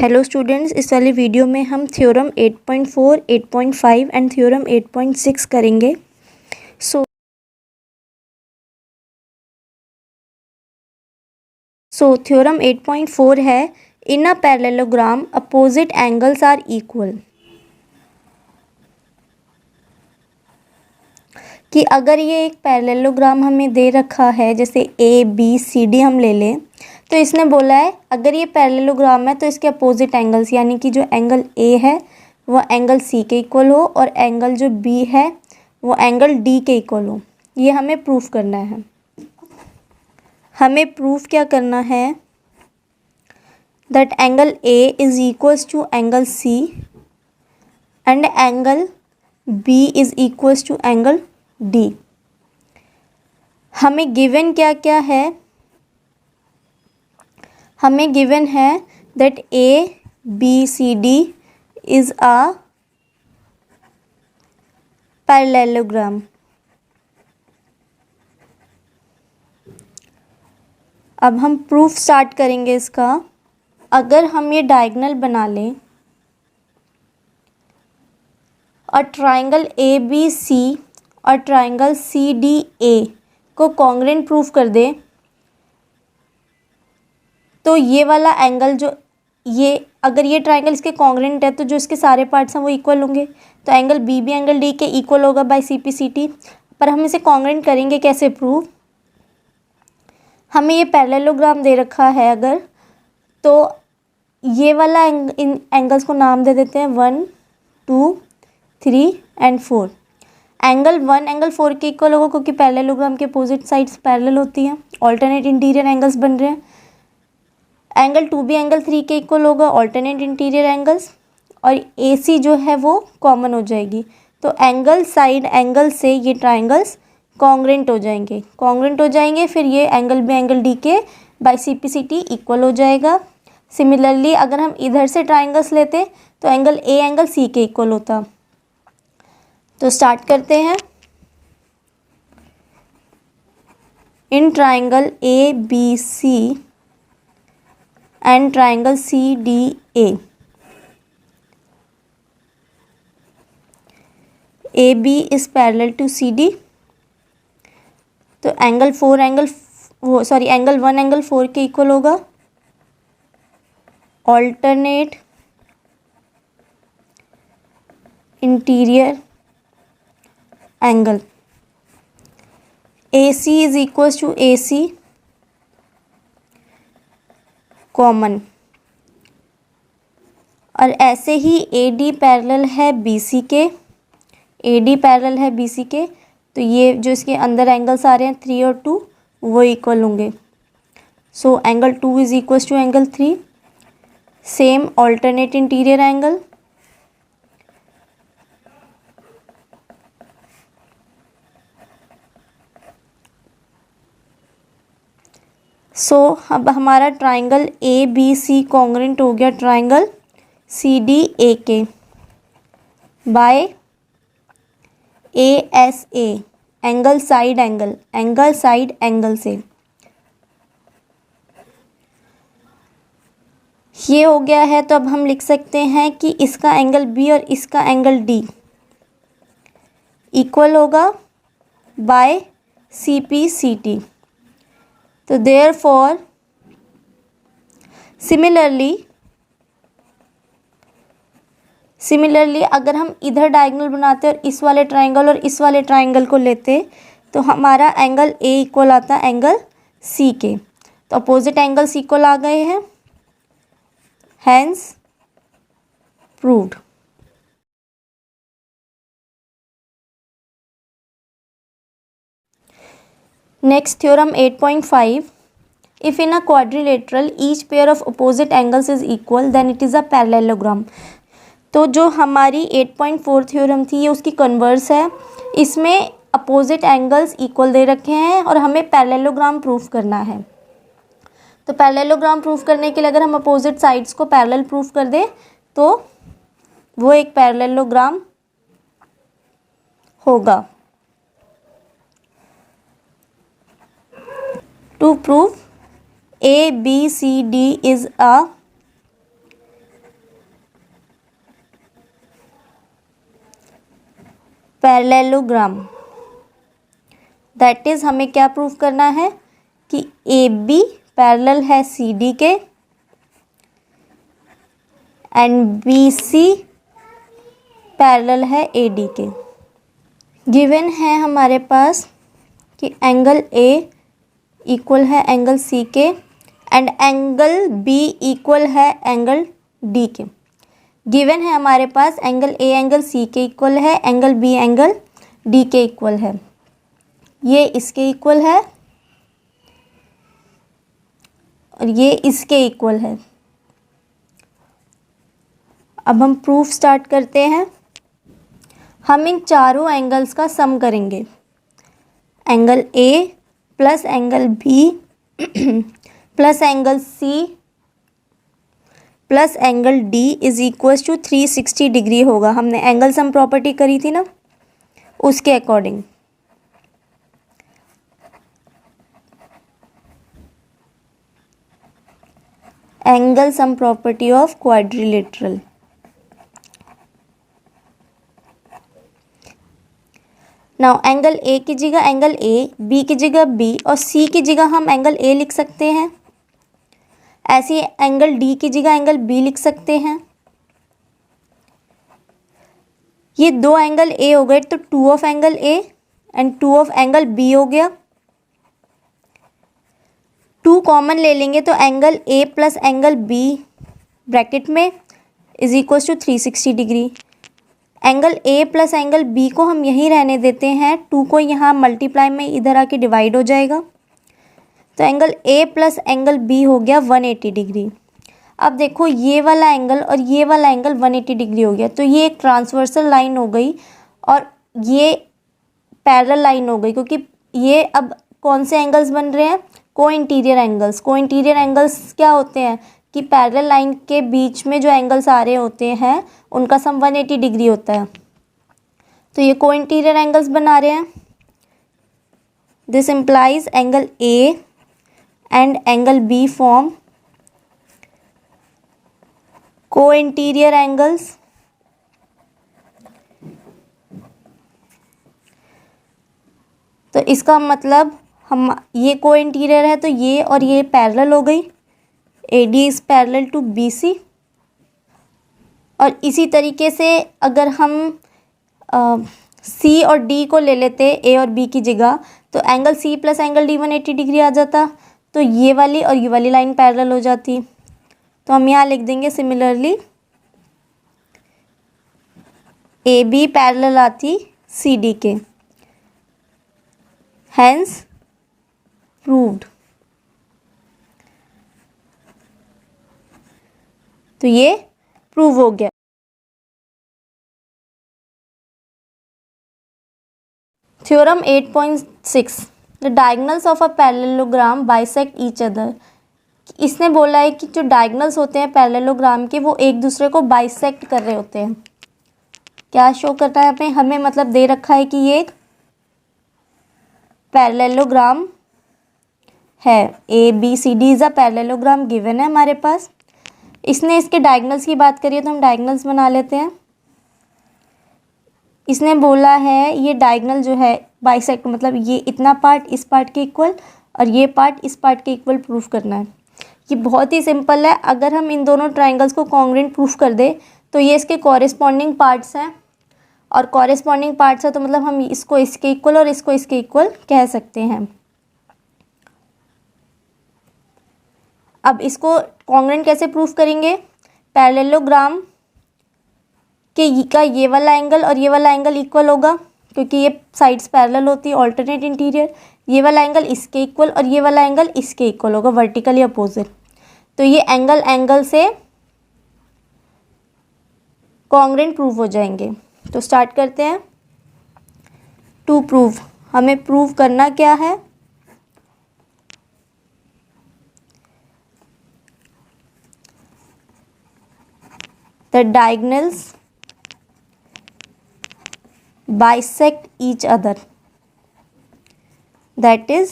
Hello students, इस वाली video में हम थ्योरम 8.4, 8.5 एंड थ्योरम 8.6 करेंगे। सो थ्योरम 8.4 है, in a parallelogram opposite angles are equal. कि अगर ये एक पैरेललोग्राम हमें दे रखा है, जैसे ए बी सी डी हम ले लें, तो इसने बोला है अगर ये पैरेललोग्राम है तो इसके अपोजिट एंगल्स, यानी कि जो एंगल ए है वो एंगल सी के इक्वल हो और एंगल जो बी है वो एंगल डी के इक्वल हो। ये हमें प्रूफ करना है। हमें प्रूफ क्या करना है, that angle A is equals to angle C and angle B is equals to angle D. हमें गिवन क्या क्या है, हमें गिवन है that A B C D is a parallelogram. अब हम प्रूफ स्टार्ट करेंगे इसका। अगर हम ये डायगोनल बना लें और ट्राइंगल ए बी सी और ट्राइंगल सी डी ए को कॉन्ग्रुएंट प्रूफ कर दे, तो ये वाला एंगल जो ये अगर ये ट्राइंगल इसके कॉन्ग्रुएंट है तो जो इसके सारे पार्ट्स हैं वो इक्वल होंगे, तो एंगल बी भी एंगल डी के इक्वल होगा by C P C T. पर हम इसे कॉन्ग्रुएंट करेंगे कैसे प्रूफ, हमें ये पैरेललोग्राम दे रखा है अगर, तो ये वाला इन एंगल्स को नाम दे देते हैं 1, 2, 3 एंड 4। एंगल 1 एंगल 4 के इक्वल होगा क्योंकि पैरेललोग्राम के अपोजिट साइड्स पैरेलल होती हैं, ऑल्टरनेट इंटीरियर एंगल्स बन रहे हैं। एंगल 2 भी एंगल 3 के इक्वल होगा, ऑल्टरनेट इंटीरियर एंगल्स, और ए सी जो है वो कॉमन हो जाएगी। तो एंगल साइड एंगल से ये ट्राइंगल्स कॉन्ग्रुएंट हो जाएंगे, फिर ये एंगल बी एंगल डी के by C P C T equal हो जाएगा। सिमिलरली अगर हम इधर से ट्राइंगल्स लेते तो एंगल ए एंगल सी के इक्वल होता। तो स्टार्ट करते हैं। In triangle A B C and triangle C D A B is parallel to C D, तो एंगल 1 एंगल 4 के इक्वल होगा। Alternate interior angle A C is equals to A C common, और ऐसे ही A D parallel है B C के, तो ये जो इसके अंदर एंगल्स आ रहे हैं 3 और 2 वो इक्वल होंगे। So angle 2 is equals to angle 3। Same alternate interior angle, so अब हमारा triangle A B C congruent हो गया ट्राइंगल सी डी ए के by A S A, angle side angle से। ये हो गया है, तो अब हम लिख सकते हैं कि इसका एंगल बी और इसका एंगल डी इक्वल होगा by C P C T. तो देयरफॉर सिमिलरली अगर हम इधर डायगोनल बनाते और इस वाले ट्राइंगल और इस वाले ट्राइंगल को लेते तो हमारा एंगल ए इक्वल आता एंगल सी के, तो अपोजिट एंगल्स इक्वल आ गए हैं, hence proved. Next theorem 8.5, if in a quadrilateral each pair of opposite angles is equal then it is a parallelogram। तो जो हमारी 8.4 थ्योरम थी ये उसकी कन्वर्स है। इसमें अपोजिट एंगल्स इक्वल दे रखे हैं और हमें पैरेललोग्राम प्रूफ करना है। तो पैरेललोग्राम प्रूफ करने के लिए अगर हम अपोजिट साइड्स को पैरेलल प्रूफ कर दें तो वो एक पैरेललोग्राम होगा। To prove A B C D is a parallelogram, that is हमें क्या प्रूव करना है कि ए बी पैरेलल है सी डी के एंड बी सी पैरेलल है ए डी के। गिवन है हमारे पास कि एंगल ए इक्वल है एंगल सी के एंड एंगल बी इक्वल है एंगल डी के। गिवन है हमारे पास एंगल ए एंगल सी के इक्वल है, एंगल बी एंगल डी के इक्वल है, ये इसके इक्वल है और ये इसके इक्वल है। अब हम प्रूफ स्टार्ट करते हैं। हम इन चारों एंगल्स का सम करेंगे, angle A plus angle B plus angle C plus angle D is equals to 360 degree होगा। हमने एंगल सम प्रॉपर्टी करी थी ना, उसके according. Angle sum property of quadrilateral. Now angle A की जगह एंगल ए, बी की जगह बी और सी की जगह हम एंगल ए लिख सकते हैं। ऐसे एंगल डी की जगह एंगल बी लिख सकते हैं। ये दो एंगल ए हो गए तो 2 of angle A and 2 of angle B हो गया। 2 कॉमन ले लेंगे तो angle A plus angle B bracket में is equals to 360 degree. Angle A plus angle B को हम यहीं रहने देते हैं, 2 को यहाँ मल्टीप्लाई में इधर आके डिवाइड हो जाएगा, तो angle A plus angle B हो गया 180 डिग्री। अब देखो ये वाला एंगल और ये वाला एंगल 180 डिग्री हो गया, तो ये एक ट्रांसवर्सल लाइन हो गई और ये पैरेलल लाइन हो गई, क्योंकि ये अब कौन से एंगल्स बन रहे हैं, को इंटीरियर एंगल्स। को इंटीरियर एंगल्स क्या होते हैं कि पैरेलल लाइन के बीच में जो एंगल्स आ रहे होते हैं उनका सम 180 डिग्री होता है, तो ये को इंटीरियर एंगल्स बना रहे हैं। This implies angle A and angle B form को इंटीरियर एंगल्स। तो इसका मतलब हम ये को इंटीरियर है तो ये और ये पैरेलल हो गई, A D is parallel to B C. और इसी तरीके से अगर हम सी और डी को ले लेते ए और बी की जगह, तो angle C plus angle D 180 degree आ जाता, तो ये वाली और ये वाली लाइन पैरेलल हो जाती। तो हम यहाँ लिख देंगे सिमिलरली ए बी पैरेलल आती सी डी के, हैंस प्रूव्ड। तो ये प्रूव हो गया। Theorem 8.6 the diagonals of a parallelogram bisect each other. इसने बोला है कि जो डायगोनल्स होते हैं पैरेललोग्राम के वो एक दूसरे को बाइसेक्ट कर रहे होते हैं। क्या शो करता है हमें मतलब दे रखा है कि ये एक पैरेललोग्राम है, A B C D is a parallelogram given है हमारे पास। इसने इसके डायगोनल्स की बात करी है तो हम डायगोनल्स बना लेते हैं। इसने बोला है ये डायगोनल जो है बाइसेक्ट, मतलब ये इतना पार्ट इस पार्ट के इक्वल और ये पार्ट इस पार्ट के इक्वल प्रूफ करना है। ये बहुत ही सिंपल है। अगर हम इन दोनों ट्राइंगल्स को कॉन्ग्रुएंट प्रूफ कर दे तो ये इसके कॉरेस्पॉन्डिंग पार्ट्स हैं, और कॉरेस्पॉन्डिंग पार्ट्स है तो मतलब हम इसको इसके इक्वल और इसको इसके इक्वल कह सकते हैं। अब इसको कॉन्ग्रुएंट कैसे प्रूफ करेंगे, पैरेललोग्राम के का ये वाला एंगल और ये वाला एंगल इक्वल होगा क्योंकि ये साइड्स पैरेलल होती है, ऑल्टरनेट इंटीरियर। ये वाला एंगल इसके इक्वल और ये वाला एंगल इसके इक्वल होगा, वर्टिकली अपोजिट। तो ये एंगल से कॉन्ग्रुएंट प्रूफ हो जाएंगे। तो स्टार्ट करते हैं। टू प्रूव, हमें प्रूव करना क्या है, the diagonals bisect each other, that is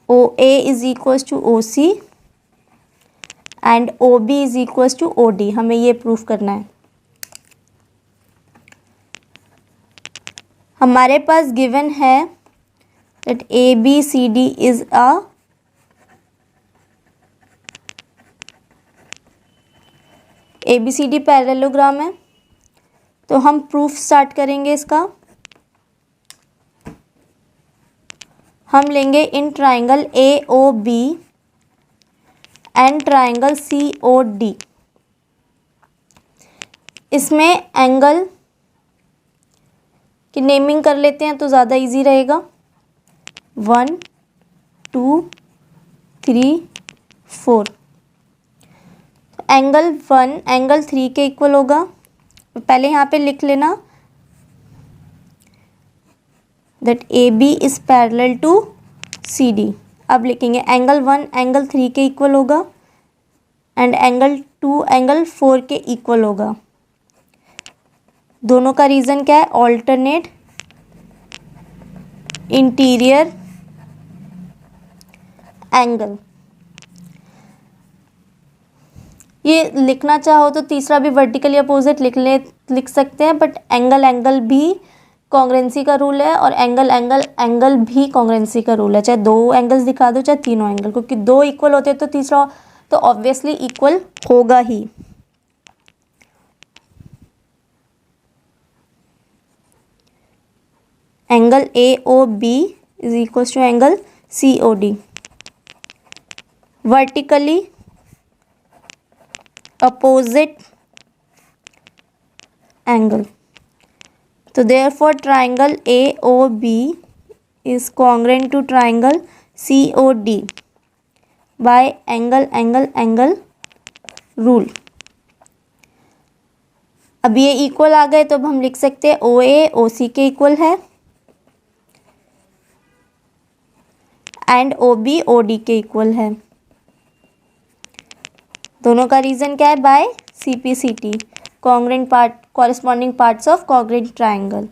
OA is equals to OC and OB is equals to OD। हमें ये प्रूफ करना है। हमारे पास गिवन है that ABCD is a ABCD parallelogram है। तो हम प्रूफ स्टार्ट करेंगे इसका। हम लेंगे in triangle AOB and triangle COD। इसमें एंगल की नेमिंग कर लेते हैं तो ज़्यादा इजी रहेगा। 1 2 3 4। एंगल 1 एंगल 3 के इक्वल होगा। पहले यहाँ पे लिख लेना that AB is parallel to CD। अब लिखेंगे एंगल 1 एंगल 3 के इक्वल होगा एंड एंगल 2 एंगल 4 के इक्वल होगा। दोनों का रीज़न क्या है? Alternate interior angle. ये लिखना चाहो तो तीसरा भी वर्टिकली अपोजिट लिख सकते हैं, बट एंगल भी कॉन्ग्रेंसी का रूल है और एंगल भी कॉन्ग्रेंसी का रूल है। चाहे दो एंगल्स दिखा दो चाहे तीनों एंगल, क्योंकि दो इक्वल होते हैं तो तीसरा तो ऑब्वियसली इक्वल होगा ही। Angle AOB is equal to angle COD। Vertically opposite angle. So therefore triangle AOB is congruent to triangle COD by angle rule. अब ये इक्वल आ गए तो अब हम लिख सकते हैं OA OC के इक्वल है एंड OB OD के इक्वल है। दोनों का रीज़न क्या है? By CPCT, congruent part corresponding parts of congruent triangle,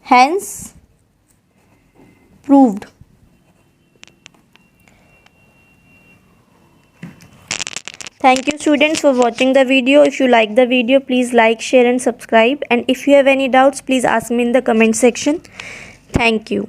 hence proved. Thank you students for watching the video. If you like the video, please like, share and subscribe. And if you have any doubts, please ask me in the comment section. Thank you.